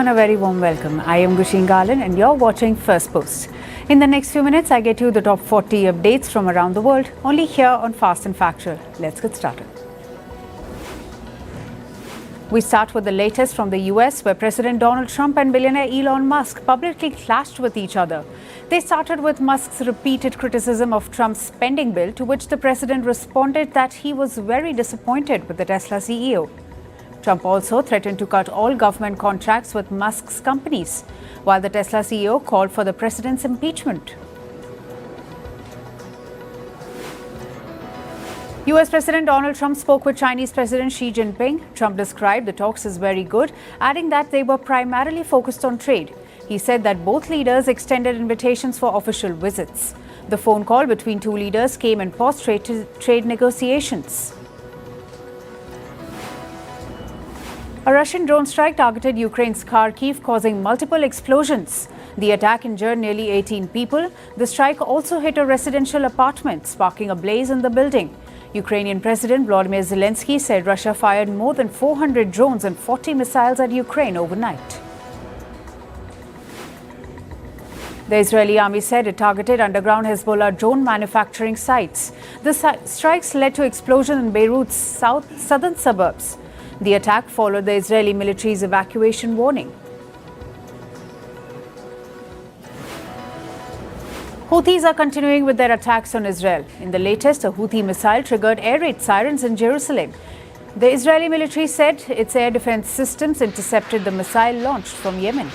everyone, a very warm welcome. I am Gushin Garland and you're watching Firstpost. In the next few minutes, I get you the top 40 updates from around the world, only here on Fast and Factual. Let's get started. We start with the latest from the US, where President Donald Trump and billionaire Elon Musk publicly clashed with each other. They started with Musk's repeated criticism of Trump's spending bill, to which the president responded that he was very disappointed with the Tesla CEO. Trump also threatened to cut all government contracts with Musk's companies, while the Tesla CEO called for the president's impeachment. US President Donald Trump spoke with Chinese President Xi Jinping. Trump described the talks as very good, adding that they were primarily focused on trade. He said that both leaders extended invitations for official visits. The phone call between two leaders came in post-trade negotiations. A Russian drone strike targeted Ukraine's Kharkiv, causing multiple explosions. The attack injured nearly 18 people. The strike also hit a residential apartment, sparking a blaze in the building. Ukrainian President Volodymyr Zelensky said Russia fired more than 400 drones and 40 missiles at Ukraine overnight. The Israeli army said it targeted underground Hezbollah drone manufacturing sites. The strikes led to explosions in Beirut's southern suburbs. The attack followed the Israeli military's evacuation warning. Houthis are continuing with their attacks on Israel. In the latest, a Houthi missile triggered air raid sirens in Jerusalem. The Israeli military said its air defense systems intercepted the missile launched from Yemen.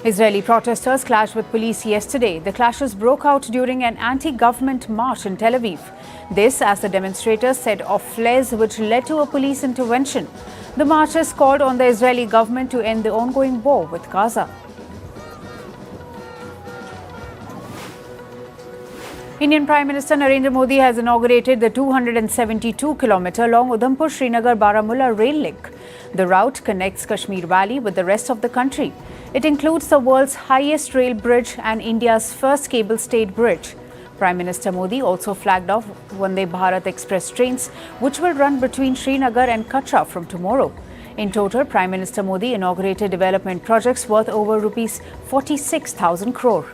Israeli protesters clashed with police yesterday. The clashes broke out during an anti-government march in Tel Aviv. This as the demonstrators set off flares which led to a police intervention. The marchers called on the Israeli government to end the ongoing war with Gaza. Indian Prime Minister Narendra Modi has inaugurated the 272-kilometre-long Udhampur-Srinagar-Baramulla rail link. The route connects Kashmir Valley with the rest of the country. It includes the world's highest rail bridge and India's first cable-stayed bridge. Prime Minister Modi also flagged off Vande Bharat Express trains, which will run between Srinagar and Katra from tomorrow. In total, Prime Minister Modi inaugurated development projects worth over rupees 46,000 crore.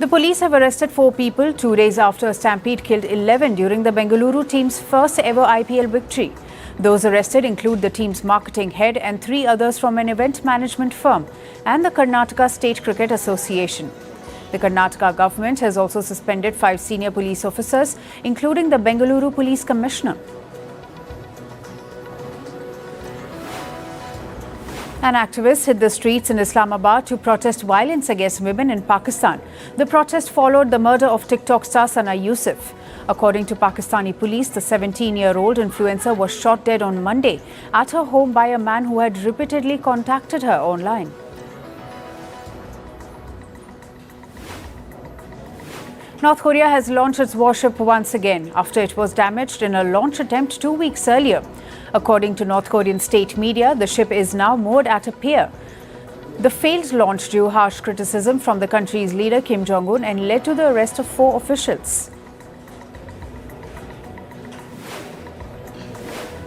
The police have arrested 4 people 2 days after a stampede killed 11 during the Bengaluru team's first ever IPL victory. Those arrested include the team's marketing head and 3 others from an event management firm and the Karnataka State Cricket Association. The Karnataka government has also suspended 5 senior police officers, including the Bengaluru Police Commissioner. An activist hit the streets in Islamabad to protest violence against women in Pakistan. The protest followed the murder of TikTok star Sana Yusuf. According to Pakistani police, the 17-year-old influencer was shot dead on Monday at her home by a man who had repeatedly contacted her online. North Korea has launched its warship once again after it was damaged in a launch attempt 2 weeks earlier. According to North Korean state media, the ship is now moored at a pier. The failed launch drew harsh criticism from the country's leader Kim Jong-un and led to the arrest of 4 officials.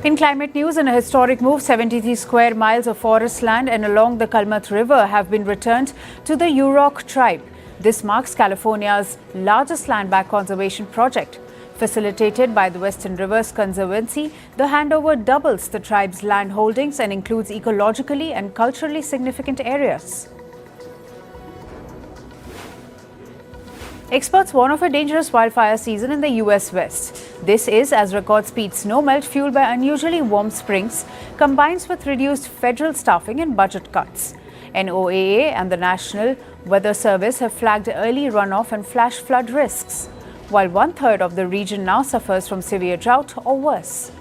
In climate news, in a historic move, 73 square miles of forest land and along the Kalmat River have been returned to the Yurok tribe. This marks California's largest land-back conservation project. Facilitated by the Western Rivers Conservancy, the handover doubles the tribe's land holdings and includes ecologically and culturally significant areas. Experts warn of a dangerous wildfire season in the US West. This is as record-speed snowmelt fueled by unusually warm springs combines with reduced federal staffing and budget cuts. NOAA and the National Weather Service have flagged early runoff and flash flood risks, while 1/3 of the region now suffers from severe drought or worse.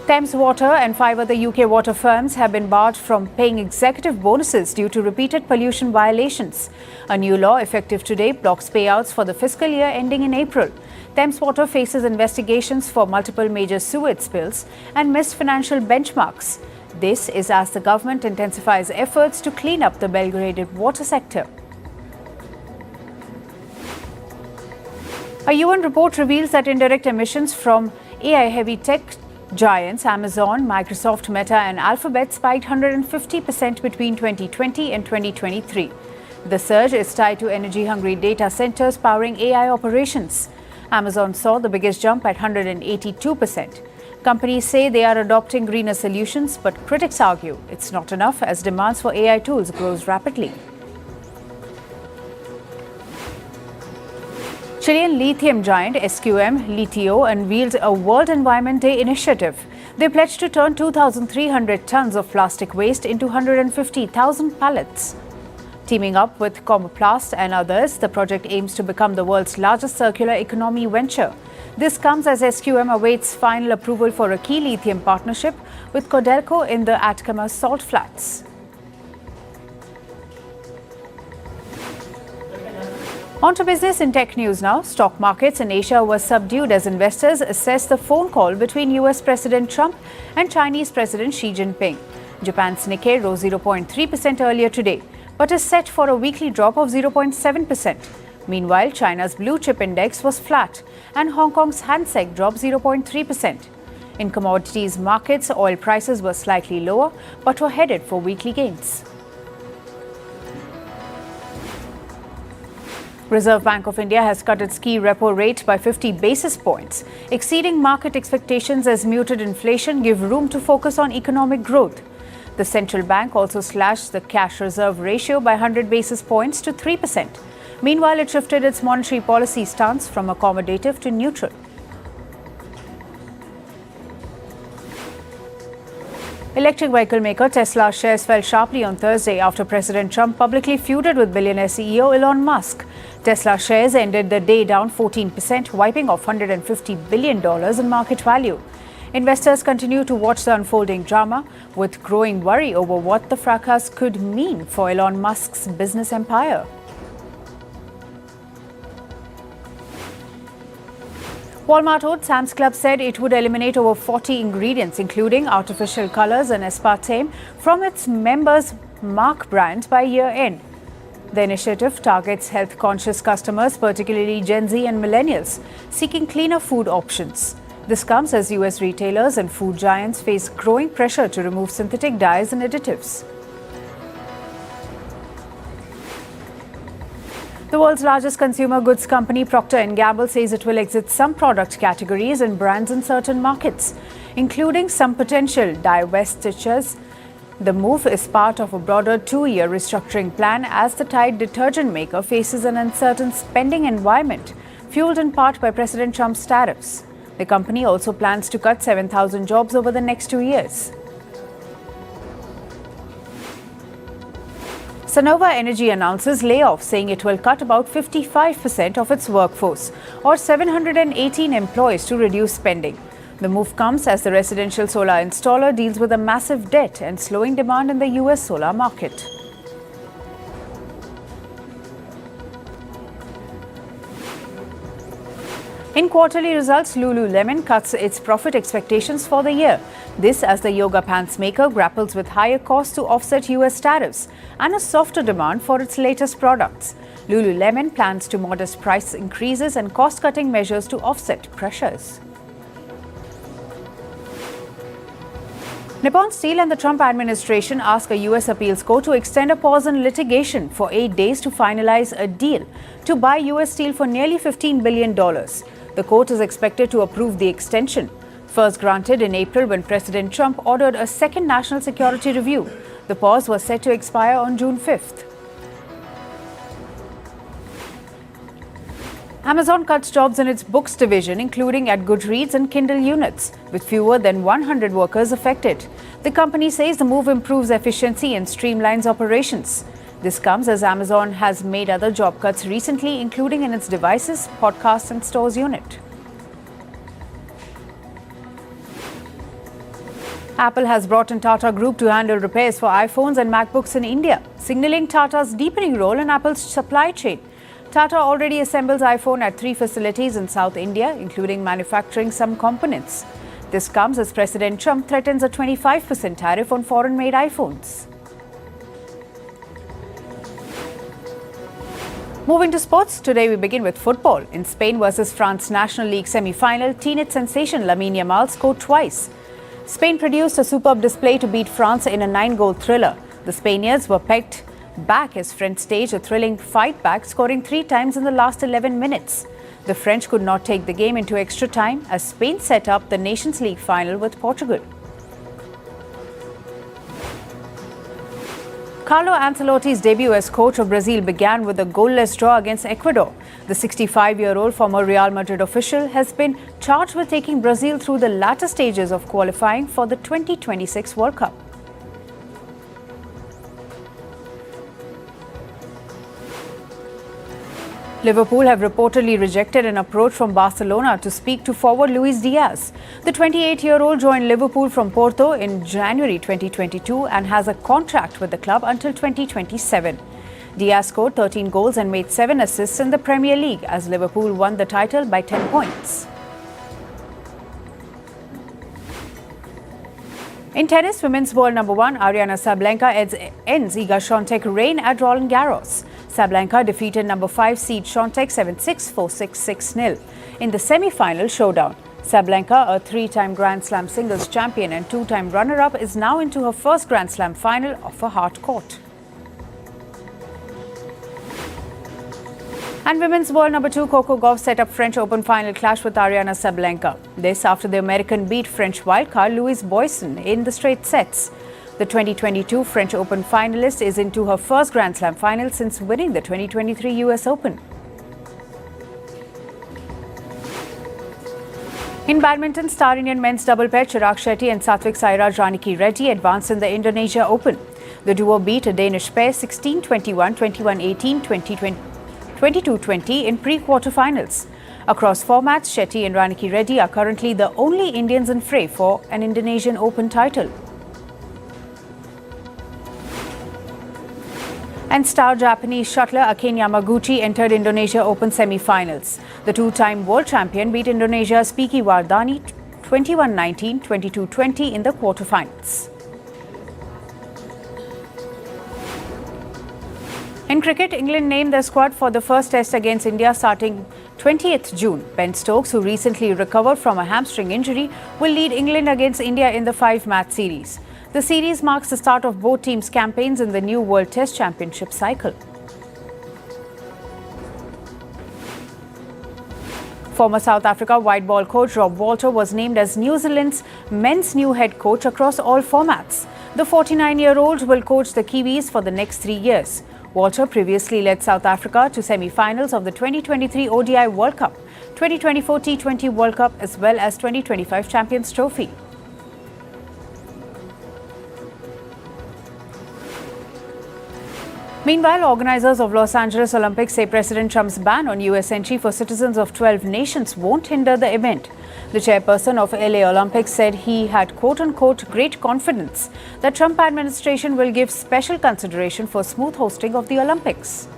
Thames Water and 5 other UK water firms have been barred from paying executive bonuses due to repeated pollution violations. A new law effective today blocks payouts for the fiscal year ending in April. Thames Water faces investigations for multiple major sewage spills and missed financial benchmarks. This is as the government intensifies efforts to clean up the Belgraded water sector. A UN report reveals that indirect emissions from AI-heavy tech giants Amazon, Microsoft, Meta and Alphabet spiked 150% between 2020 and 2023. The surge is tied to energy-hungry data centers powering AI operations. Amazon saw the biggest jump at 182%. Companies say they are adopting greener solutions, but critics argue it's not enough as demands for AI tools grows rapidly. Chilean lithium giant SQM Litio unveiled a World Environment Day initiative. They pledged to turn 2,300 tons of plastic waste into 150,000 pallets. Teaming up with Commoplast and others, the project aims to become the world's largest circular economy venture. This comes as SQM awaits final approval for a key lithium partnership with Codelco in the Atacama salt flats. On to business in tech news now. Stock markets in Asia were subdued as investors assess the phone call between US President Trump and Chinese President Xi Jinping. Japan's Nikkei rose 0.3% earlier today, but is set for a weekly drop of 0.7%. Meanwhile, China's blue chip index was flat and Hong Kong's Hang Seng dropped 0.3%. In commodities markets, oil prices were slightly lower but were headed for weekly gains. Reserve Bank of India has cut its key repo rate by 50 basis points, exceeding market expectations as muted inflation give room to focus on economic growth. The central bank also slashed the cash reserve ratio by 100 basis points to 3%. Meanwhile, it shifted its monetary policy stance from accommodative to neutral. Electric vehicle maker Tesla shares fell sharply on Thursday after President Trump publicly feuded with billionaire CEO Elon Musk. Tesla shares ended the day down 14%, wiping off $150 billion in market value. Investors continue to watch the unfolding drama, with growing worry over what the fracas could mean for Elon Musk's business empire. Walmart owned Sam's Club said it would eliminate over 40 ingredients, including artificial colors and aspartame, from its members' Mark brand by year-end. The initiative targets health-conscious customers, particularly Gen Z and millennials, seeking cleaner food options. This comes as US retailers and food giants face growing pressure to remove synthetic dyes and additives. The world's largest consumer goods company, Procter & Gamble, says it will exit some product categories and brands in certain markets, including some potential divestitures. The move is part of a broader 2-year restructuring plan as the Tide detergent maker faces an uncertain spending environment, fueled in part by President Trump's tariffs. The company also plans to cut 7,000 jobs over the next 2 years. Sonova Energy announces layoffs, saying it will cut about 55% of its workforce, or 718 employees, to reduce spending. The move comes as the residential solar installer deals with a massive debt and slowing demand in the US solar market. In quarterly results, Lululemon cuts its profit expectations for the year. This as the yoga pants maker grapples with higher costs to offset US tariffs and a softer demand for its latest products. Lululemon plans to modest price increases and cost-cutting measures to offset pressures. Nippon Steel and the Trump administration ask a US appeals court to extend a pause in litigation for 8 days to finalize a deal to buy US steel for nearly $15 billion. The court is expected to approve the extension, first granted in April when President Trump ordered a second national security review. The pause was set to expire on June 5th. Amazon cuts jobs in its books division, including at Goodreads and Kindle units, with fewer than 100 workers affected. The company says the move improves efficiency and streamlines operations. This comes as Amazon has made other job cuts recently, including in its devices, podcasts, and stores unit. Apple has brought in Tata Group to handle repairs for iPhones and MacBooks in India, signaling Tata's deepening role in Apple's supply chain. Tata already assembles iPhone at 3 facilities in South India, including manufacturing some components. This comes as President Trump threatens a 25% tariff on foreign-made iPhones. Moving to sports, today we begin with football. In Spain versus France National League semi-final, teenage sensation Lamine Yamal scored twice. Spain produced a superb display to beat France in a 9-goal thriller. The Spaniards were pegged back as French staged a thrilling fight back, scoring 3 times in the last 11 minutes. The French could not take the game into extra time as Spain set up the Nations League final with Portugal. Carlo Ancelotti's debut as coach of Brazil began with a goalless draw against Ecuador. The 65-year-old former Real Madrid official has been charged with taking Brazil through the latter stages of qualifying for the 2026 World Cup. Liverpool have reportedly rejected an approach from Barcelona to speak to forward Luis Diaz. The 28-year-old joined Liverpool from Porto in January 2022 and has a contract with the club until 2027. Diaz scored 13 goals and made 7 assists in the Premier League as Liverpool won the title by 10 points. In tennis, women's world number 1 Aryna Sabalenka ends Iga Świątek's reign at Roland Garros. Sabalenka defeated number 5 seed Świątek 7-6, 4-6, 6-0 in the semi-final showdown. Sabalenka, a 3-time Grand Slam singles champion and 2-time runner-up, is now into her first Grand Slam final of a hard court. And women's world number 2 Coco Gauff set up French Open final clash with Aryna Sabalenka. This after the American beat French wildcard Louise Boyson in the straight sets. The 2022 French Open finalist is into her first Grand Slam final since winning the 2023 US Open. In badminton, star Indian men's double pair Chirag Shetty and Satvik Sairaj Ranki Reddy advanced in the Indonesia Open. The duo beat a Danish pair 16-21, 21-18, 22-20 in pre-quarterfinals. Across formats, Shetty and Ranki Reddy are currently the only Indians in fray for an Indonesian Open title. And star Japanese shuttler Akane Yamaguchi entered Indonesia Open semi-finals. The 2-time world champion beat Indonesia's Piki Wardani 21-19, 22-20 in the quarterfinals. In cricket, England named their squad for the first test against India starting 20th June. Ben Stokes, who recently recovered from a hamstring injury, will lead England against India in the 5-match series. The series marks the start of both teams' campaigns in the new World Test Championship cycle. Former South Africa white ball coach Rob Walter was named as New Zealand's men's new head coach across all formats. The 49-year-old will coach the Kiwis for the next 3 years. Walter previously led South Africa to semi-finals of the 2023 ODI World Cup, 2024 T20 World Cup as well as 2025 Champions Trophy. Meanwhile, organizers of Los Angeles Olympics say President Trump's ban on U.S. entry for citizens of 12 nations won't hinder the event. The chairperson of LA Olympics said he had quote-unquote great confidence that Trump administration will give special consideration for smooth hosting of the Olympics.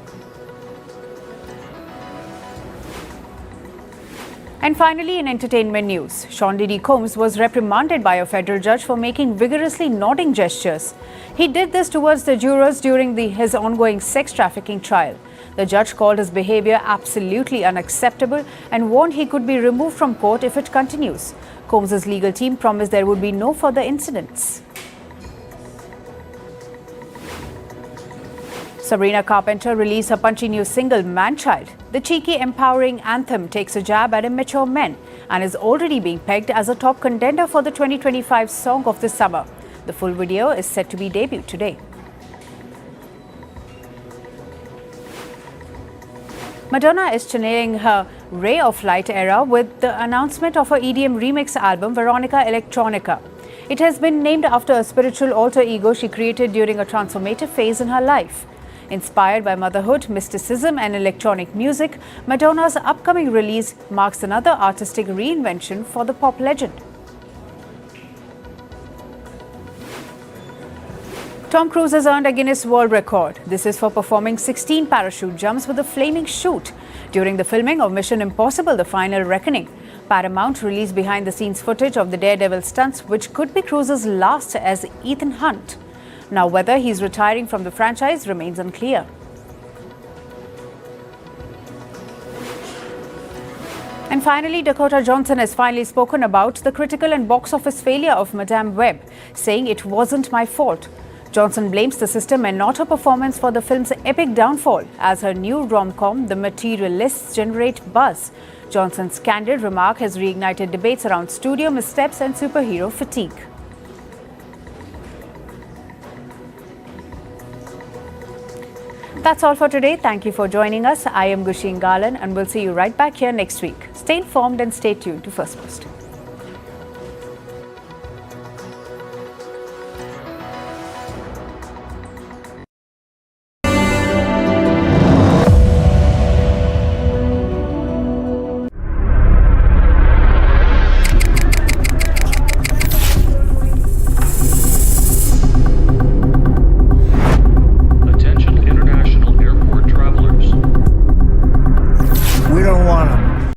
And finally, in entertainment news, Sean Diddy Combs was reprimanded by a federal judge for making vigorously nodding gestures. He did this towards the jurors during his ongoing sex trafficking trial. The judge called his behavior absolutely unacceptable and warned he could be removed from court if it continues. Combs' legal team promised there would be no further incidents. Sabrina Carpenter released her punchy new single, Man-Child. The cheeky, empowering anthem takes a jab at immature men and is already being pegged as a top contender for the 2025 Song of the Summer. The full video is set to be debuted today. Madonna is channeling her Ray of Light era with the announcement of her EDM remix album, Veronica Electronica. It has been named after a spiritual alter ego she created during a transformative phase in her life. Inspired by motherhood, mysticism and electronic music, Madonna's upcoming release marks another artistic reinvention for the pop legend. Tom Cruise has earned a Guinness World Record. This is for performing 16 parachute jumps with a flaming chute during the filming of Mission Impossible: The Final Reckoning. Paramount released behind-the-scenes footage of the Daredevil stunts, which could be Cruise's last as Ethan Hunt. Now, whether he's retiring from the franchise remains unclear. And finally, Dakota Johnson has finally spoken about the critical and box office failure of Madame Web, saying it wasn't my fault. Johnson blames the system and not her performance for the film's epic downfall, as her new rom-com, The Materialists, generate buzz. Johnson's candid remark has reignited debates around studio missteps and superhero fatigue. That's all for today. Thank you for joining us. I am Gushin Galan and we'll see you right back here next week. Stay informed and stay tuned to Firstpost.